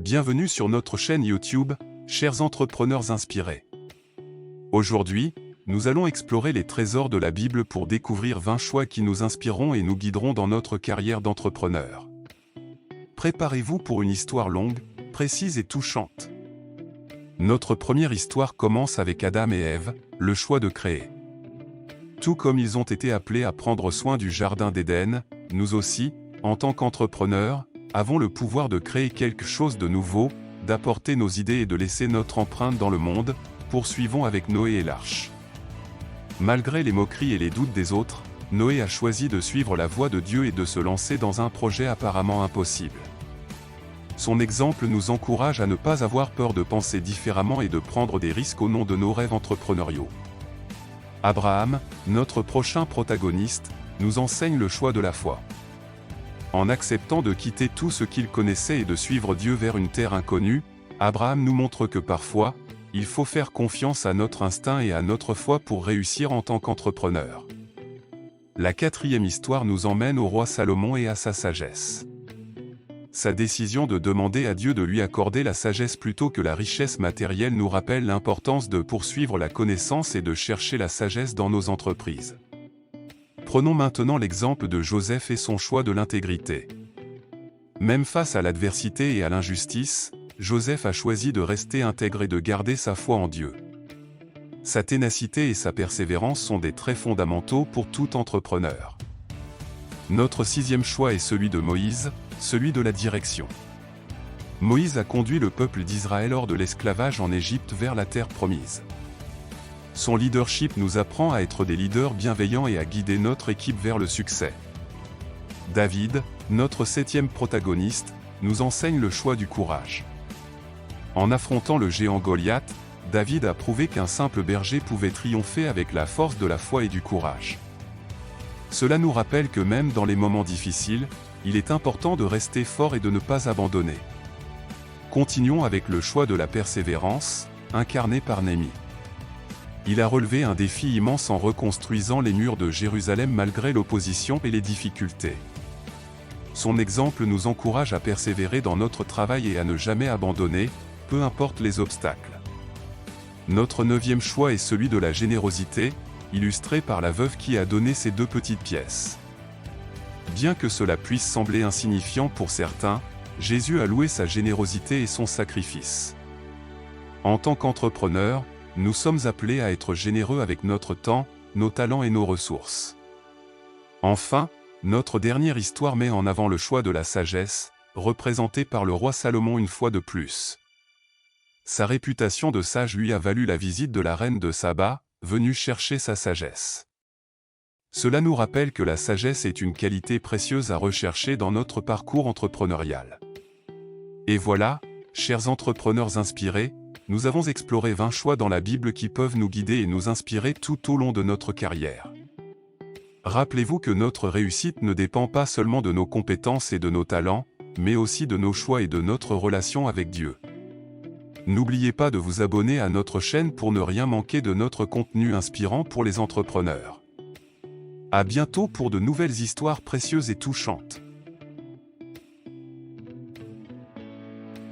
Bienvenue sur notre chaîne YouTube, chers entrepreneurs inspirés. Aujourd'hui, nous allons explorer les trésors de la Bible pour découvrir 20 choix qui nous inspireront et nous guideront dans notre carrière d'entrepreneur. Préparez-vous pour une histoire longue, précise et touchante. Notre première histoire commence avec Adam et Ève, le choix de créer. Tout comme ils ont été appelés à prendre soin du jardin d'Éden, nous aussi, en tant qu'entrepreneurs, avons le pouvoir de créer quelque chose de nouveau, d'apporter nos idées et de laisser notre empreinte dans le monde. Poursuivons avec Noé et l'arche. Malgré les moqueries et les doutes des autres, Noé a choisi de suivre la voie de Dieu et de se lancer dans un projet apparemment impossible. Son exemple nous encourage à ne pas avoir peur de penser différemment et de prendre des risques au nom de nos rêves entrepreneuriaux. Abraham, notre prochain protagoniste, nous enseigne le choix de la foi. En acceptant de quitter tout ce qu'il connaissait et de suivre Dieu vers une terre inconnue, Abraham nous montre que parfois, il faut faire confiance à notre instinct et à notre foi pour réussir en tant qu'entrepreneur. La quatrième histoire nous emmène au roi Salomon et à sa sagesse. Sa décision de demander à Dieu de lui accorder la sagesse plutôt que la richesse matérielle nous rappelle l'importance de poursuivre la connaissance et de chercher la sagesse dans nos entreprises. Prenons maintenant l'exemple de Joseph et son choix de l'intégrité. Même face à l'adversité et à l'injustice, Joseph a choisi de rester intègre et de garder sa foi en Dieu. Sa ténacité et sa persévérance sont des traits fondamentaux pour tout entrepreneur. Notre sixième choix est celui de Moïse, celui de la direction. Moïse a conduit le peuple d'Israël hors de l'esclavage en Égypte vers la terre promise. Son leadership nous apprend à être des leaders bienveillants et à guider notre équipe vers le succès. David, notre septième protagoniste, nous enseigne le choix du courage. En affrontant le géant Goliath, David a prouvé qu'un simple berger pouvait triompher avec la force de la foi et du courage. Cela nous rappelle que même dans les moments difficiles, il est important de rester fort et de ne pas abandonner. Continuons avec le choix de la persévérance, incarné par Néhémie. Il a relevé un défi immense en reconstruisant les murs de Jérusalem malgré l'opposition et les difficultés. Son exemple nous encourage à persévérer dans notre travail et à ne jamais abandonner, peu importe les obstacles. Notre neuvième choix est celui de la générosité, illustré par la veuve qui a donné ses 2 petites pièces. Bien que cela puisse sembler insignifiant pour certains, Jésus a loué sa générosité et son sacrifice. En tant qu'entrepreneur, nous sommes appelés à être généreux avec notre temps, nos talents et nos ressources. Enfin, notre dernière histoire met en avant le choix de la sagesse, représenté par le roi Salomon une fois de plus. Sa réputation de sage lui a valu la visite de la reine de Saba, venue chercher sa sagesse. Cela nous rappelle que la sagesse est une qualité précieuse à rechercher dans notre parcours entrepreneurial. Et voilà, chers entrepreneurs inspirés, nous avons exploré 20 choix dans la Bible qui peuvent nous guider et nous inspirer tout au long de notre carrière. Rappelez-vous que notre réussite ne dépend pas seulement de nos compétences et de nos talents, mais aussi de nos choix et de notre relation avec Dieu. N'oubliez pas de vous abonner à notre chaîne pour ne rien manquer de notre contenu inspirant pour les entrepreneurs. À bientôt pour de nouvelles histoires précieuses et touchantes.